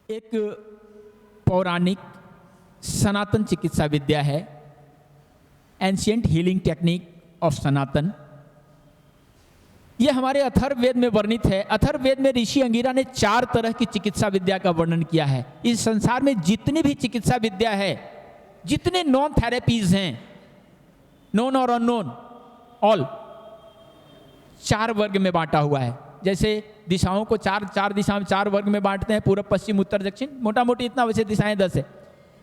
एक पौराणिक सनातन चिकित्सा विद्या है, एंशिएंट हीलिंग टेक्निक ऑफ सनातन। यह हमारे अथर्ववेद में वर्णित है। अथर्ववेद में ऋषि अंगिरा ने 4 तरह की चिकित्सा विद्या का वर्णन किया है। इस संसार में जितनी भी चिकित्सा विद्या है, जितने नॉन थेरेपीज हैं, नोन और अननोन, ऑल 4 वर्ग में बांटा हुआ है। जैसे दिशाओं को चार दिशाओं में 4 वर्ग में बांटते हैं, पूर्व पश्चिम उत्तर दक्षिण, मोटा मोटी इतना, वैसे दिशाएं 10 है।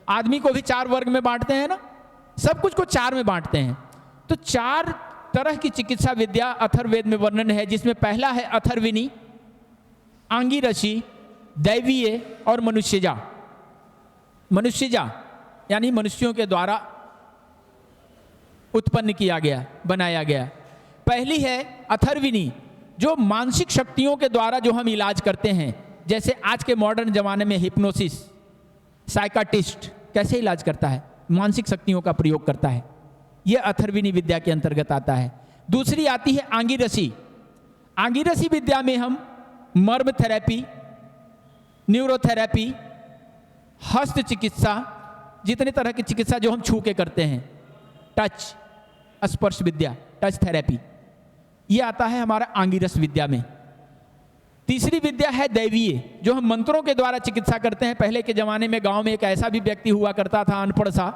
आदमी को भी 4 वर्ग में बांटते हैं ना, सब कुछ को 4 में बांटते हैं। तो 4 तरह की चिकित्सा विद्या अथर्ववेद में वर्णन है, जिसमें पहला है अथर्विनी, आंगिरसी, दैवीय और मनुष्यजा। मनुष्यजा यानी मनुष्यों के द्वारा उत्पन्न किया गया, बनाया गया। पहली है अथर्विनी, जो मानसिक शक्तियों के द्वारा जो हम इलाज करते हैं। जैसे आज के मॉडर्न जमाने में हिप्नोसिस, साइकाटिस्ट कैसे इलाज करता है, मानसिक शक्तियों का प्रयोग करता है। यह अथर्विनी विद्या के अंतर्गत आता है। दूसरी आती है आंगिरसी। आंगिरसी विद्या में हम मर्म थेरेपी, न्यूरोथेरेपी, हस्त चिकित्सा, जितने तरह की चिकित्सा जो हम छू के करते हैं, टच, स्पर्श विद्या, टच थेरेपी, ये आता है हमारा आंगिरस विद्या में। तीसरी विद्या है दैवीय, जो हम मंत्रों के द्वारा चिकित्सा करते हैं। पहले के जमाने में गांव में एक ऐसा भी व्यक्ति हुआ करता था, अनपढ़ सा,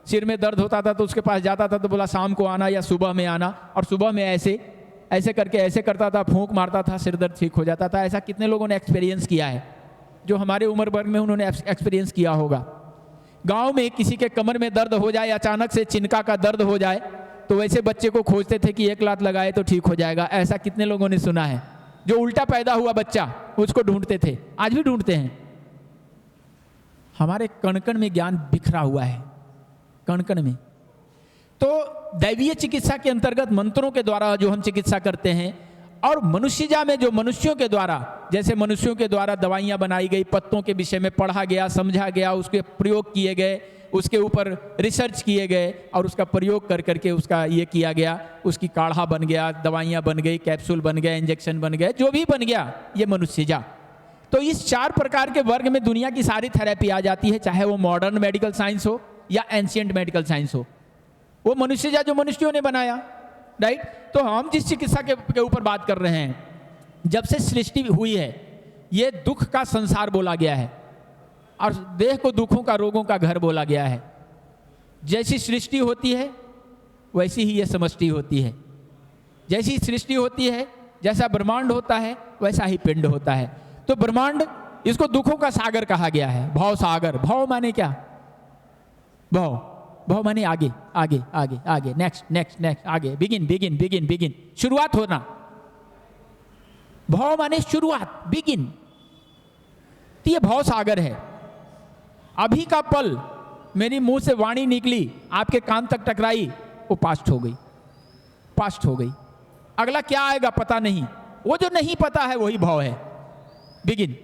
सिर में दर्द होता था तो उसके पास जाता था तो बोला शाम को आना या सुबह में आना, और सुबह में ऐसे करके ऐसे करता था, फूंक मारता था, सिर दर्द ठीक हो जाता था। ऐसा कितने लोगों ने एक्सपीरियंस किया है, जो हमारे उम्र वर्ग में उन्होंने एक्सपीरियंस किया होगा। गाँव में किसी के कमर में दर्द हो जाए, अचानक से चिनका का दर्द हो जाए, तो वैसे बच्चे को खोजते थे कि 1 लात लगाए तो ठीक हो जाएगा। ऐसा कितने लोगों ने सुना है। जो उल्टा पैदा हुआ बच्चा, उसको ढूंढते थे, आज भी ढूंढते हैं। हमारे कण कण में ज्ञान बिखरा हुआ है, कण कण में। तो दैवीय चिकित्सा के अंतर्गत मंत्रों के द्वारा जो हम चिकित्सा करते हैं, और मनुष्यजा में जो मनुष्यों के द्वारा, जैसे मनुष्यों के द्वारा दवाइयां बनाई गई, पत्तों के विषय में पढ़ा गया, समझा गया, उसके प्रयोग किए गए, उसके ऊपर रिसर्च किए गए, और उसका प्रयोग कर करके उसका ये किया गया, उसकी काढ़ा बन गया, दवाइयाँ बन गई, कैप्सूल बन गया, इंजेक्शन बन गया, जो भी बन गया, ये मनुष्यजा। तो इस 4 प्रकार के वर्ग में दुनिया की सारी थेरेपी आ जाती है, चाहे वो मॉडर्न मेडिकल साइंस हो या एंशिएंट मेडिकल साइंस हो। वो मनुष्यजा जो मनुष्यों ने बनाया, राइट। तो हम जिस चिकित्सा के ऊपर बात कर रहे हैं, जब से सृष्टि हुई है, ये दुख का संसार बोला गया है, और देह को दुखों का, रोगों का घर बोला गया है। जैसी सृष्टि होती है वैसी ही यह समष्टि होती है। जैसी सृष्टि होती है, जैसा ब्रह्मांड होता है, वैसा ही पिंड होता है। तो ब्रह्मांड, इसको दुखों का सागर कहा गया है, भव सागर। भव माने क्या? भव, भव माने आगे आगे आगे आगे, नेक्स्ट नेक्स्ट नेक्स्ट, आगे, बिगिन बिगिन बिगिन बिगिन, शुरुआत होना। भव माने शुरुआत, बिगिन। तो ये भव सागर है। अभी का पल मेरी मुंह से वाणी निकली, आपके कान तक टकराई, वो पास्ट हो गई, पास्ट हो गई। अगला क्या आएगा पता नहीं, वो जो नहीं पता है वही भव है, बिगिन।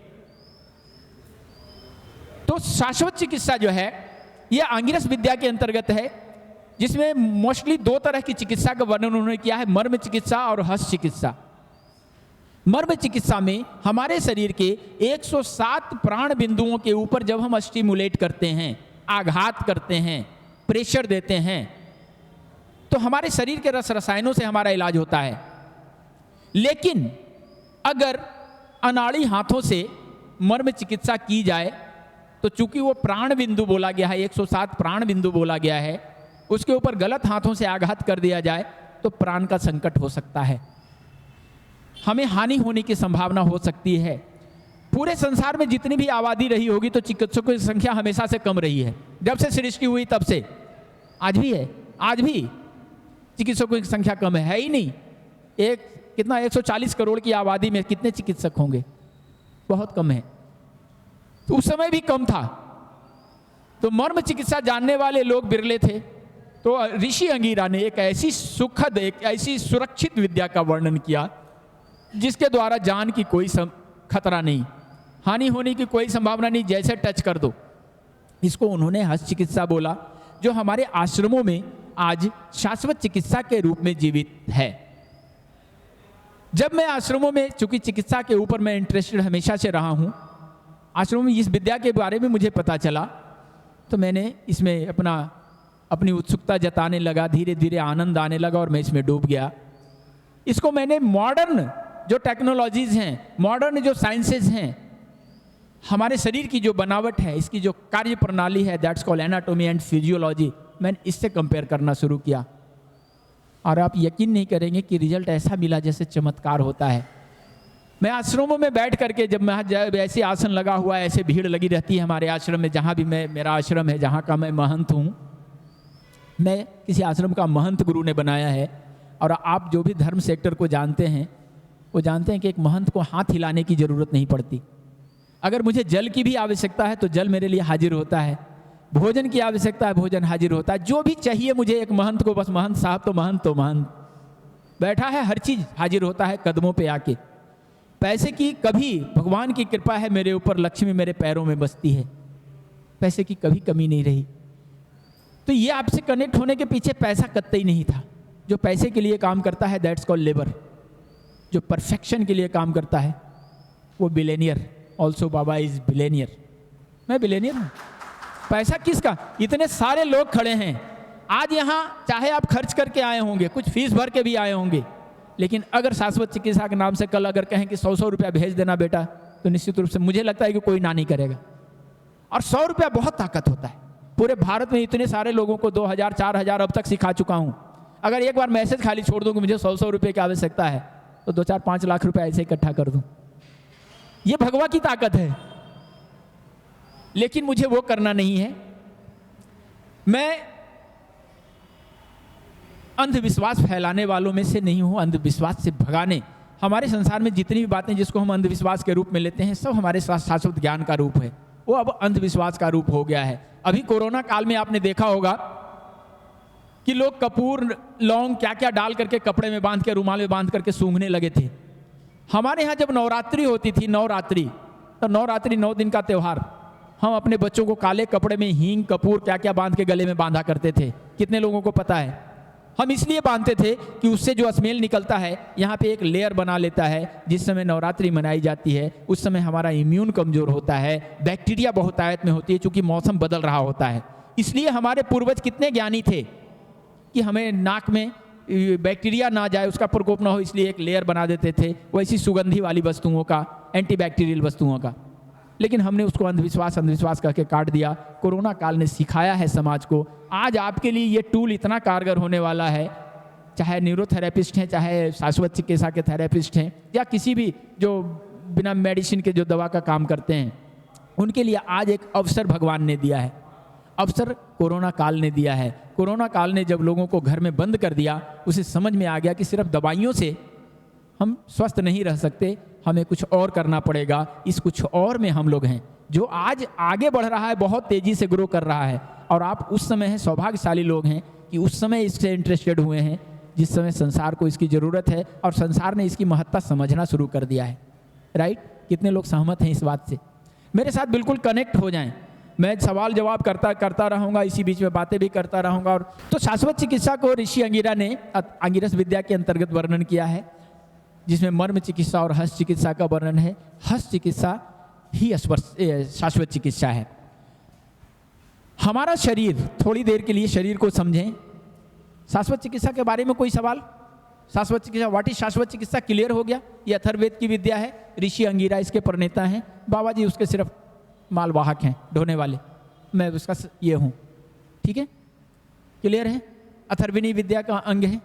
तो शाश्वत चिकित्सा जो है, ये आंगिरस विद्या के अंतर्गत है, जिसमें मोस्टली 2 तरह की चिकित्सा का वर्णन उन्होंने किया है, मर्म चिकित्सा और हस्त चिकित्सा। मर्म चिकित्सा में हमारे शरीर के 107 प्राण बिंदुओं के ऊपर जब हम स्टिमुलेट करते हैं, आघात करते हैं, प्रेशर देते हैं, तो हमारे शरीर के रस रसायनों से हमारा इलाज होता है। लेकिन अगर अनाड़ी हाथों से मर्म चिकित्सा की जाए, तो चूंकि वो प्राण बिंदु बोला गया है, 107 प्राण बिंदु बोला गया है, उसके ऊपर गलत हाथों से आघात कर दिया जाए तो प्राण का संकट हो सकता है, हमें हानि होने की संभावना हो सकती है। पूरे संसार में जितनी भी आबादी रही होगी, तो चिकित्सकों की संख्या हमेशा से कम रही है। जब से सृष्टि हुई तब से, आज भी है, आज भी चिकित्सकों की संख्या कम है ही नहीं। कितना 140 करोड़ की आबादी में कितने चिकित्सक होंगे? बहुत कम है। तो उस समय भी कम था, तो मर्म चिकित्सा जानने वाले लोग बिरले थे। तो ऋषि अंगिरा ने एक ऐसी सुखद, एक ऐसी सुरक्षित विद्या का वर्णन किया, जिसके द्वारा जान की कोई खतरा नहीं, हानि होने की कोई संभावना नहीं, जैसे टच कर दो। इसको उन्होंने हस्त चिकित्सा बोला, जो हमारे आश्रमों में आज शाश्वत चिकित्सा के रूप में जीवित है। जब मैं आश्रमों में, चूंकि चिकित्सा के ऊपर मैं इंटरेस्टेड हमेशा से रहा हूं, आश्रम में इस विद्या के बारे में मुझे पता चला तो मैंने इसमें अपनी उत्सुकता जताने लगा, धीरे धीरे आनंद आने लगा और मैं इसमें डूब गया। इसको मैंने मॉडर्न जो टेक्नोलॉजीज हैं, मॉडर्न जो साइंसेज हैं, हमारे शरीर की जो बनावट है, इसकी जो कार्य प्रणाली है, that's called anatomy and physiology, मैंने इससे कंपेयर करना शुरू किया और आप यकीन नहीं करेंगे कि रिजल्ट ऐसा मिला जैसे चमत्कार होता है। मैं आश्रमों में बैठ करके जब ऐसे आसन लगा हुआ है, ऐसे भीड़ लगी रहती है हमारे आश्रम में, जहाँ भी मेरा आश्रम है, जहाँ का मैं महंत हूँ, मैं किसी आश्रम का महंत गुरु ने बनाया है। और आप जो भी धर्म सेक्टर को जानते हैं वो जानते हैं कि एक महंत को हाथ हिलाने की ज़रूरत नहीं पड़ती। अगर मुझे जल की भी आवश्यकता है तो जल मेरे लिए हाजिर होता है, भोजन की आवश्यकता है भोजन हाजिर होता है, जो भी चाहिए मुझे एक महंत को, बस महंत साहब तो महंत बैठा है, हर चीज़ हाजिर होता है कदमों पे आके। पैसे की कभी, भगवान की कृपा है मेरे ऊपर, लक्ष्मी मेरे पैरों में बसती है, पैसे की कभी कमी नहीं रही। तो ये आपसे कनेक्ट होने के पीछे पैसा कतई नहीं था। जो पैसे के लिए काम करता है दैट्स कॉल्ड लेबर, जो परफेक्शन के लिए काम करता है वो billionaire. Also Baba is billionaire, मैं बिलेनियर हूँ। पैसा किसका? इतने सारे लोग खड़े हैं आज यहाँ, चाहे आप खर्च करके आए होंगे, कुछ फीस भर के भी आए होंगे, लेकिन अगर शाश्वत चिकित्सा के नाम से कल अगर कहें कि 100 रुपया भेज देना बेटा, तो निश्चित रूप से मुझे लगता है कि कोई ना नहीं करेगा। और 100 रुपया बहुत ताकत होता है। पूरे भारत में इतने सारे लोगों को 2000 4000 अब तक सिखा चुका हूँ। अगर एक बार मैसेज खाली छोड़ दूँ कि मुझे 100 रुपये की आवश्यकता है, तो 2-4-5 लाख रुपए ऐसे इकट्ठा कर दूँ। ये भगवान की ताकत है, लेकिन मुझे वो करना नहीं है। मैं अंधविश्वास फैलाने वालों में से नहीं हूँ, अंधविश्वास से भगाने। हमारे संसार में जितनी भी बातें जिसको हम अंधविश्वास के रूप में लेते हैं, सब हमारे शाश्वत ज्ञान का रूप है, वो अब अंधविश्वास का रूप हो गया है। अभी कोरोना काल में आपने देखा होगा कि लोग कपूर, लौंग, क्या क्या डाल करके कपड़े में बांध के, रुमाल में बांध करके सूंघने लगे थे। हमारे यहाँ जब नवरात्रि होती थी, तो नवरात्रि 9 दिन का त्यौहार, हम अपने बच्चों को काले कपड़े में हींग, कपूर, क्या क्या बांध के गले में बांधा करते थे। कितने लोगों को पता है? हम इसलिए बांधते थे कि उससे जो स्मेल निकलता है यहाँ पे एक लेयर बना लेता है। जिस समय नवरात्रि मनाई जाती है उस समय हमारा इम्यून कमजोर होता है, बैक्टीरिया बहुत आयत में होती है, क्योंकि मौसम बदल रहा होता है। इसलिए हमारे पूर्वज कितने ज्ञानी थे कि हमें नाक में बैक्टीरिया ना जाए, उसका प्रकोप ना हो, इसलिए एक लेयर बना देते थे वैसी सुगंधी वाली वस्तुओं का, एंटीबैक्टीरियल वस्तुओं का। लेकिन हमने उसको अंधविश्वास करके काट दिया। कोरोना काल ने सिखाया है समाज को। आज आपके लिए ये टूल इतना कारगर होने वाला है, चाहे न्यूरोथेरेपिस्ट हैं, चाहे शाश्वत चिकित्सा के थेरेपिस्ट हैं, या किसी भी जो बिना मेडिसिन के जो दवा का काम करते हैं, उनके लिए आज एक अवसर भगवान ने दिया है। अवसर कोरोना काल ने दिया है। कोरोना काल ने जब लोगों को घर में बंद कर दिया, उसे समझ में आ गया कि सिर्फ दवाइयों से हम स्वस्थ नहीं रह सकते, हमें कुछ और करना पड़ेगा। इस कुछ और में हम लोग हैं, जो आज आगे बढ़ रहा है, बहुत तेजी से ग्रो कर रहा है। और आप उस समय हैं, सौभाग्यशाली लोग हैं कि उस समय इससे इंटरेस्टेड हुए हैं, जिस समय संसार को इसकी ज़रूरत है और संसार ने इसकी महत्ता समझना शुरू कर दिया है। राइट? कितने लोग सहमत हैं इस बात से? मेरे साथ बिल्कुल कनेक्ट हो जाएं। मैं सवाल जवाब करता रहूँगा, इसी बीच में बातें भी करता रहूँगा। और तो शाश्वत चिकित्सा को ऋषि अंगिरा ने अंगिरस विद्या के अंतर्गत वर्णन किया है, जिसमें मर्म चिकित्सा और हस्त चिकित्सा का वर्णन है। हस्त चिकित्सा ही शाश्वत चिकित्सा है। हमारा शरीर, थोड़ी देर के लिए शरीर को समझें। शाश्वत चिकित्सा के बारे में कोई सवाल? शाश्वत चिकित्सा, व्हाट इज शाश्वत चिकित्सा? क्लियर हो गया? ये अथर्ववेद की विद्या है, ऋषि अंगिरा इसके प्रणेता हैं, बाबा जी उसके सिर्फ मालवाहक हैं, ढोने वाले। मैं उसका ये हूँ। ठीक है, क्लियर है? अथर्वणी विद्या का अंग है।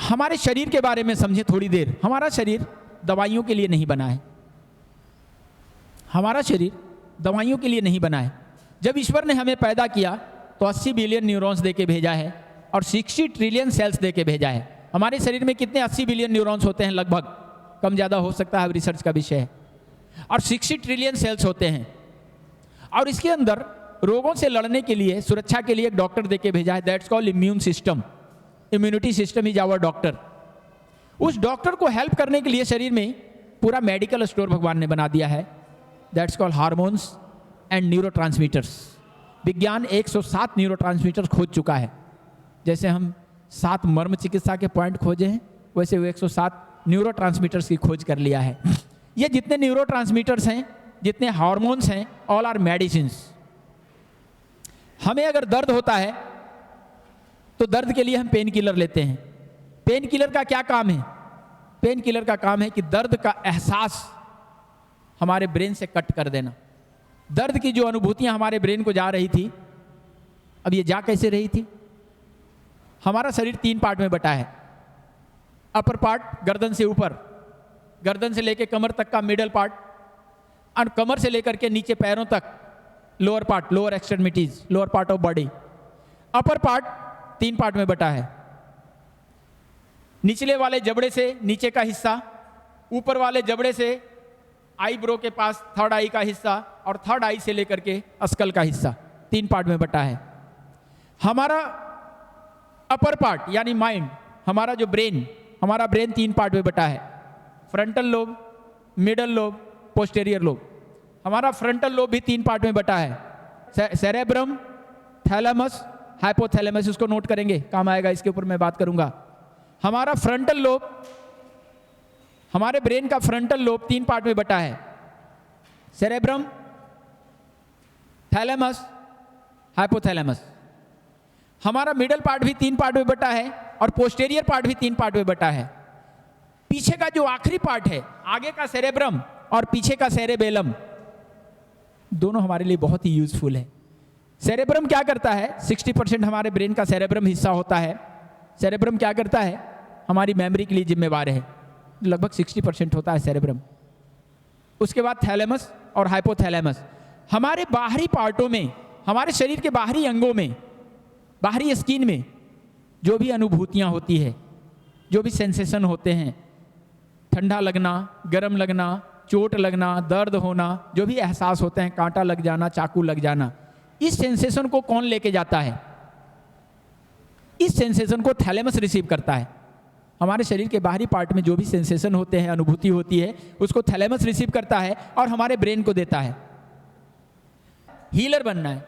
हमारे शरीर के बारे में समझें थोड़ी देर। हमारा शरीर दवाइयों के लिए नहीं बना है। हमारा शरीर दवाइयों के लिए नहीं बना है। जब ईश्वर ने हमें पैदा किया तो 80 बिलियन न्यूरॉन्स देके भेजा है और 60 ट्रिलियन सेल्स देके भेजा है। हमारे शरीर में कितने 80 बिलियन न्यूरॉन्स होते हैं? लगभग, कम ज़्यादा हो सकता है, रिसर्च का विषय है। और 60 ट्रिलियन सेल्स होते हैं। और इसके अंदर रोगों से लड़ने के लिए, सुरक्षा के लिए एक डॉक्टर देके भेजा है, that's called immune system. Immunity system is our doctor. उस डॉक्टर को हेल्प करने के लिए शरीर में पूरा मेडिकल स्टोर भगवान ने बना दिया है, that's called hormones and neurotransmitters. विज्ञान 107 न्यूरोट्रांसमीटर्स खोज चुका है। जैसे हम 7 मर्म चिकित्सा के पॉइंट खोजे हैं, वैसे वो 107 न्यूरोट्रांसमीटर्स की खोज कर लिया है। ये जितने न्यूरोट्रांसमीटर्स हैं, जितने हार्मोन्स हैं, ऑल आर मेडिसिन्स। हमें अगर दर्द होता है तो दर्द के लिए हम पेन किलर लेते हैं। पेन किलर का क्या काम है? पेन किलर का काम है कि दर्द का एहसास हमारे ब्रेन से कट कर देना। दर्द की जो अनुभूतियां हमारे ब्रेन को जा रही थी, अब ये जा कैसे रही थी? हमारा शरीर 3 पार्ट में बटा है। अपर पार्ट गर्दन से ऊपर, गर्दन से लेकर कमर तक का मिडल पार्ट, और कमर से लेकर के नीचे पैरों तक lower part, lower extremities, lower part of body. Upper part 3 part में बटा है। निचले वाले जबड़े से नीचे का हिस्सा, ऊपर वाले जबड़े से आईब्रो के पास थर्ड आई का हिस्सा, और थर्ड आई से लेकर के अस्कल का हिस्सा, 3 पार्ट में बटा है। हमारा अपर पार्ट यानी माइंड, हमारा जो ब्रेन, हमारा ब्रेन 3 पार्ट में बटा है। Frontal lobe, middle lobe, posterior lobe. हमारा फ्रंटल लोब भी 3 पार्ट में बटा है। सेरेब्रम, थैलेमस, हाइपोथैलेमस, उसको नोट करेंगे, काम आएगा, इसके ऊपर मैं बात करूंगा। हमारा फ्रंटल लोब, हमारे ब्रेन का फ्रंटल लोब 3 पार्ट में बटा है। Cerebrum, thalamus, hypothalamus. हमारा मिडल पार्ट भी 3 पार्ट में बटा है, और पोस्टेरियर पार्ट भी 3 पार्ट में बटा है। पीछे का जो आखिरी पार्ट है, आगे का सेरेब्रम और पीछे का सेरेबेलम, दोनों हमारे लिए बहुत ही यूजफुल है। सेरेब्रम क्या करता है? 60% हमारे ब्रेन का सेरेब्रम हिस्सा होता है। सेरेब्रम क्या करता है? हमारी मेमोरी के लिए जिम्मेवार है, लगभग 60% होता है सेरेब्रम। उसके बाद थैलेमस और हाइपोथैलेमस। हमारे बाहरी पार्टों में, हमारे शरीर के बाहरी अंगों में, बाहरी स्किन में जो भी अनुभूतियां होती है, जो भी सेंसेशन होते हैं, ठंडा लगना, गर्म लगना, चोट लगना, दर्द होना, जो भी एहसास होते हैं, कांटा लग जाना, चाकू लग जाना, इस सेंसेशन को कौन लेके जाता है? इस सेंसेशन को थैलेमस रिसीव करता है। हमारे शरीर के बाहरी पार्ट में जो भी सेंसेशन होते हैं, अनुभूति होती है, उसको थैलेमस रिसीव करता है और हमारे ब्रेन को देता है। हीलर बनना है।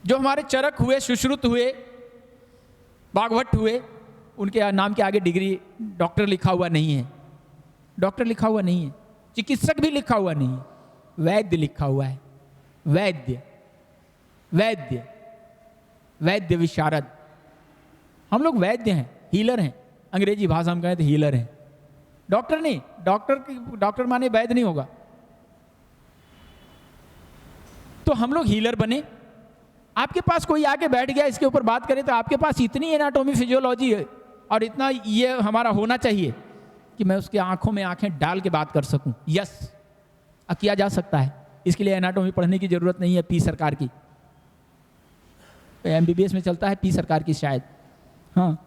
जो हमारे चरक हुए, सुश्रुत हुए, बागभट्ट हुए, उनके नाम के आगे डिग्री डॉक्टर लिखा हुआ नहीं है। डॉक्टर लिखा हुआ नहीं है, चिकित्सक भी लिखा हुआ नहीं है, वैद्य लिखा हुआ है। वैद्य, वैद्य, वैद्य विशारद। हम लोग वैद्य हैं, हीलर हैं। अंग्रेजी भाषा में कहें तो हीलर हैं, डॉक्टर नहीं। डॉक्टर माने वैद्य नहीं होगा। तो हम लोग हीलर बने। आपके पास कोई आके बैठ गया, इसके ऊपर बात करें तो आपके पास इतनी एनाटॉमी, फिजियोलॉजी है और इतना ये हमारा होना चाहिए कि मैं उसके आंखों में आंखें डाल के बात कर सकूं। यस, किया जा सकता है। इसके लिए एनाटॉमी पढ़ने की जरूरत नहीं है। पी सरकार की, एमबीबीएस में चलता है, पी सरकार की शायद। हाँ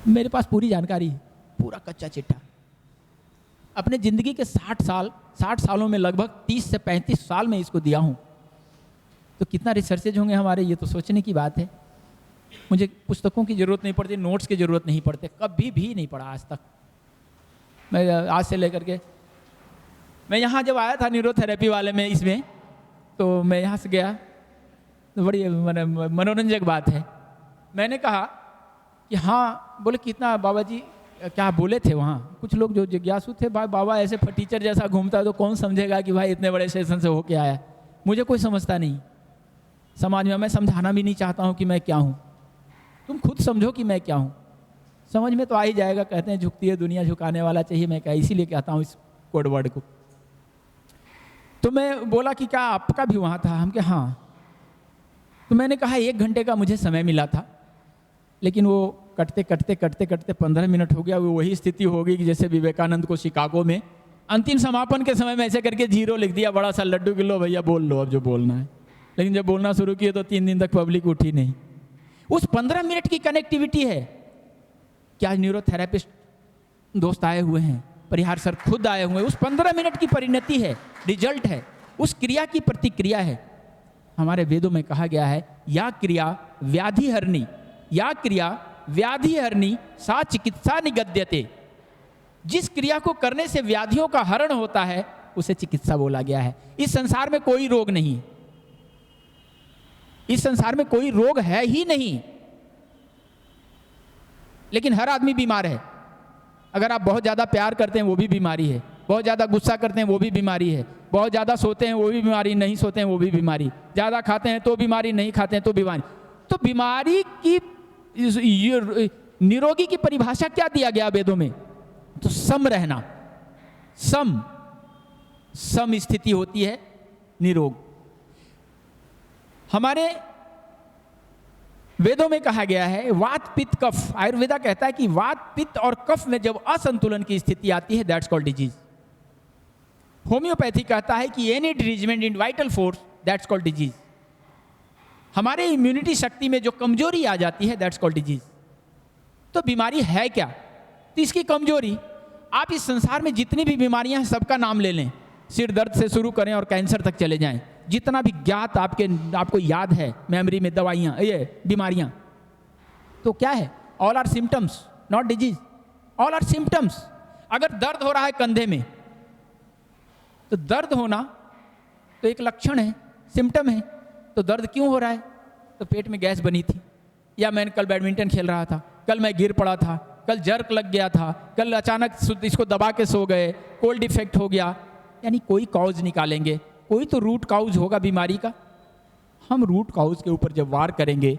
मेरे पास पूरी जानकारी है, पूरा कच्चा चिट्ठा। अपने जिंदगी के 60 सालों में लगभग 30 से 35 साल में इसको दिया हूं। तो कितना रिसर्चेज होंगे हमारे, ये तो सोचने की बात है। मुझे पुस्तकों की जरूरत नहीं पड़ती, नोट्स की जरूरत नहीं पड़ते, कभी भी नहीं पढ़ा आज तक। मैं आज से लेकर के, मैं यहाँ जब आया था न्यूरोथेरेपी वाले में, इसमें तो मैं यहाँ से गया, तो बड़ी मनोरंजक बात है। मैंने कहा कि हाँ, बोले कितना बाबा जी क्या बोले थे वहाँ? कुछ लोग जो जिज्ञासु थे, भाई बाबा ऐसे टीचर जैसा घूमता है तो कौन समझेगा कि भाई इतने बड़े सेशन से होके आया। मुझे कोई समझता नहीं समाज में, मैं समझाना भी नहीं चाहता हूँ कि मैं क्या हूँ। तुम खुद समझो कि मैं क्या हूँ, समझ में तो आ ही जाएगा। कहते हैं झुकती है दुनिया, झुकाने वाला चाहिए। मैं क्या, इसीलिए कहता हूँ इस कोड वर्ड को। तो मैं बोला कि क्या आपका भी वहाँ था? हम क्या हाँ। तो मैंने कहा 1 घंटे का मुझे समय मिला था, लेकिन वो कटते कटते कटते कटते 15 मिनट हो गया। वो वही स्थिति हो गई कि जैसे विवेकानंद को शिकागो में अंतिम समापन के समय में ऐसे करके 0 लिख दिया, बड़ा सा लड्डू कि लो भैया बोल लो अब जो बोलना है। लेकिन जब बोलना शुरू किए तो 3 दिन तक पब्लिक उठी नहीं। उस 15 मिनट की कनेक्टिविटी है। क्या न्यूरोथेरेपिस्ट दोस्त आए हुए हैं, परिहार सर खुद आए हुए हैं। उस 15 मिनट की परिणति है, रिजल्ट है, उस क्रिया की प्रतिक्रिया है। हमारे वेदों में कहा गया है, या क्रिया व्याधि हरणी, या क्रिया व्याधि हरणी सा चिकित्सा निगद्यते। जिस क्रिया को करने से व्याधियों का हरण होता है उसे चिकित्सा बोला गया है। इस संसार में कोई रोग नहीं, इस संसार में कोई रोग है ही नहीं, लेकिन हर आदमी बीमार है। अगर आप बहुत ज़्यादा प्यार करते हैं वो भी बीमारी है, बहुत ज़्यादा गुस्सा करते हैं वो भी बीमारी है, बहुत ज़्यादा सोते हैं वो भी बीमारी, नहीं सोते हैं वो भी बीमारी, ज़्यादा खाते हैं तो बीमारी, नहीं खाते हैं तो बीमारी। तो बीमारी की निरोगी की परिभाषा क्या दिया गया वेदों में? तो सम रहना, सम स्थिति होती है निरोग। हमारे वेदों में कहा गया है वात पित्त कफ, आयुर्वेदा कहता है कि वात पित्त और कफ में जब असंतुलन की स्थिति आती है दैट्स कॉल्ड डिजीज। होम्योपैथी कहता है कि any derangement in vital force that's called disease. हमारे इम्यूनिटी शक्ति में जो कमजोरी आ जाती है दैट्स कॉल्ड डिजीज। तो बीमारी है क्या? तो इसकी कमजोरी, आप इस संसार में जितनी भी बीमारियां हैं सबका नाम ले लें, सिर दर्द से शुरू करें और कैंसर तक चले जाएं, जितना भी ज्ञात आपको याद है मेमोरी में दवाइयां, ये बीमारियां, तो क्या है? All are symptoms not disease, all are symptoms. अगर दर्द हो रहा है कंधे में, तो दर्द होना तो एक लक्षण है, सिम्टम है। तो दर्द क्यों हो रहा है? तो पेट में गैस बनी थी, या मैंने कल बैडमिंटन खेल रहा था, कल मैं गिर पड़ा था, कल जर्क लग गया था, कल अचानक इसको दबा के सो गए, कोल्ड इफेक्ट हो गया। यानी कोई कॉज निकालेंगे, कोई तो रूट काउज होगा बीमारी का। हम रूट काउज के ऊपर जब वार करेंगे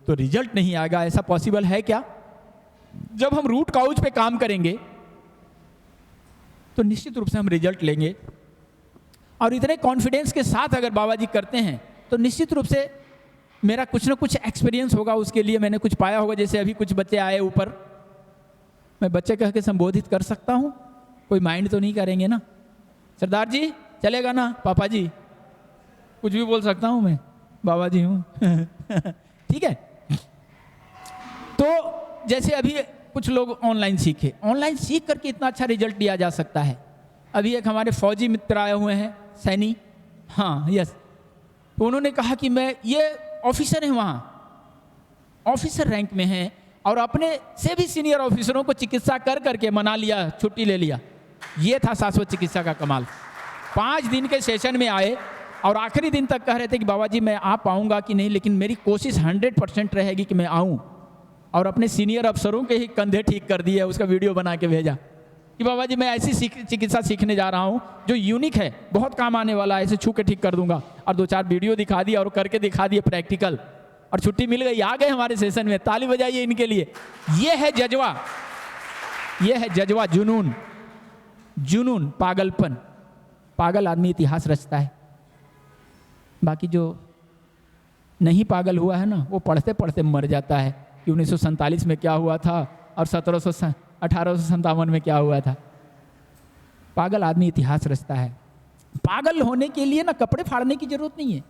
तो रिजल्ट नहीं आएगा, ऐसा पॉसिबल है क्या? जब हम रूट काउज पे काम करेंगे तो निश्चित रूप से हम रिजल्ट लेंगे। और इतने कॉन्फिडेंस के साथ अगर बाबा जी करते हैं तो निश्चित रूप से मेरा कुछ ना कुछ एक्सपीरियंस होगा, उसके लिए मैंने कुछ पाया होगा। जैसे अभी कुछ बच्चे आए ऊपर, मैं बच्चे कह के संबोधित कर सकता हूँ, कोई माइंड तो नहीं करेंगे ना? सरदार जी चलेगा ना? पापा जी, कुछ भी बोल सकता हूँ मैं, बाबा जी हूँ। ठीक है। तो जैसे अभी कुछ लोग ऑनलाइन सीखे, ऑनलाइन सीख करके इतना अच्छा रिजल्ट लिया जा सकता है। अभी एक हमारे फौजी मित्र आए हुए हैं, सैनी, हाँ यस, तो उन्होंने कहा कि मैं, ये ऑफिसर हैं वहाँ, ऑफिसर रैंक में हैं, और अपने से भी सीनियर ऑफिसरों को चिकित्सा कर करके मना लिया, छुट्टी ले लिया। ये था शाश्वत चिकित्सा का कमाल। 5 दिन के सेशन में आए और आखिरी दिन तक कह रहे थे कि बाबा जी मैं आ पाऊंगा कि नहीं, लेकिन मेरी कोशिश 100% रहेगी कि मैं आऊं। और अपने सीनियर अफसरों के ही कंधे ठीक कर दिए, उसका वीडियो बना के भेजा कि बाबा जी मैं ऐसी चिकित्सा सीखने जा रहा हूं जो यूनिक है, बहुत काम आने वाला है, ऐसे छू के ठीक कर दूंगा। और 2-4 वीडियो दिखा दिया और करके दिखा दिए प्रैक्टिकल, और छुट्टी मिल गई, आ गए हमारे सेशन में। ताली बजाइए इनके लिए। ये है जज्बा, ये है जज्बा, जुनून, जुनून, पागलपन। पागल आदमी इतिहास रचता है, बाकी जो नहीं पागल हुआ है ना, वो पढ़ते पढ़ते मर जाता है कि 1947 में क्या हुआ था और 1857 में क्या हुआ था। पागल आदमी इतिहास रचता है। पागल होने के लिए ना कपड़े फाड़ने की जरूरत नहीं है।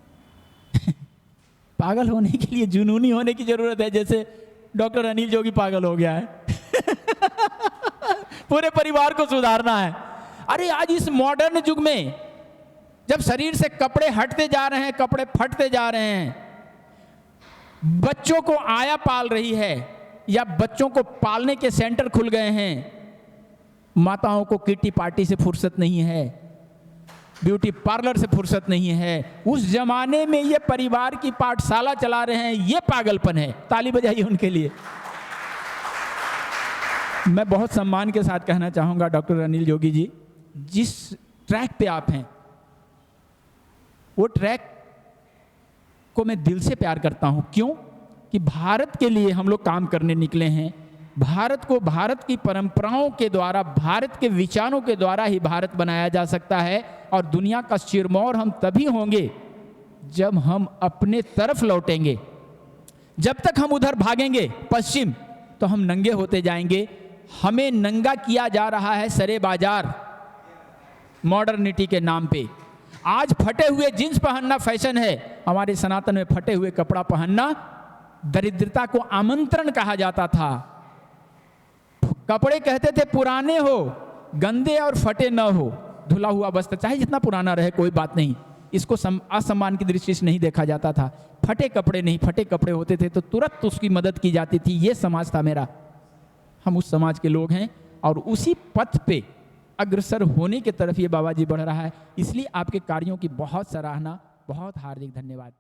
पागल होने के लिए जुनूनी होने की जरूरत है। जैसे डॉक्टर अनिल जोगी पागल हो गया है। पूरे परिवार को सुधारना है। अरे आज इस मॉडर्न युग में जब शरीर से कपड़े हटते जा रहे हैं, कपड़े फटते जा रहे हैं, बच्चों को आया पाल रही है या बच्चों को पालने के सेंटर खुल गए हैं, माताओं को किटी पार्टी से फुर्सत नहीं है, ब्यूटी पार्लर से फुर्सत नहीं है। उस जमाने में ये परिवार की पाठशाला चला रहे हैं, ये पागलपन है। ताली बजाइए उनके लिए। मैं बहुत सम्मान के साथ कहना चाहूंगा डॉक्टर अनिल जोगी जी, जिस ट्रैक पे आप हैं वो ट्रैक को मैं दिल से प्यार करता हूं। क्यों? कि भारत के लिए हम लोग काम करने निकले हैं। भारत को भारत की परंपराओं के द्वारा, भारत के विचारों के द्वारा ही भारत बनाया जा सकता है। और दुनिया का सिरमौर हम तभी होंगे जब हम अपने तरफ लौटेंगे। जब तक हम उधर भागेंगे पश्चिम, तो हम नंगे होते जाएंगे। हमें नंगा किया जा रहा है सरे बाजार, मॉडर्निटी के नाम पे। आज फटे हुए जींस पहनना फैशन है, हमारे सनातन में फटे हुए कपड़ा पहनना दरिद्रता को आमंत्रण कहा जाता था। कपड़े कहते थे पुराने हो, गंदे और फटे न हो, धुला हुआ वस्त्र चाहे जितना पुराना रहे कोई बात नहीं, इसको असम्मान की दृष्टि से नहीं देखा जाता था। फटे कपड़े नहीं, फटे कपड़े होते थे तो तुरंत उसकी मदद की जाती थी। ये समाज था मेरा। हम उस समाज के लोग हैं और उसी पथ पे अग्रसर होने की तरफ ये बाबा जी बढ़ रहा है। इसलिए आपके कार्यों की बहुत सराहना, बहुत हार्दिक धन्यवाद।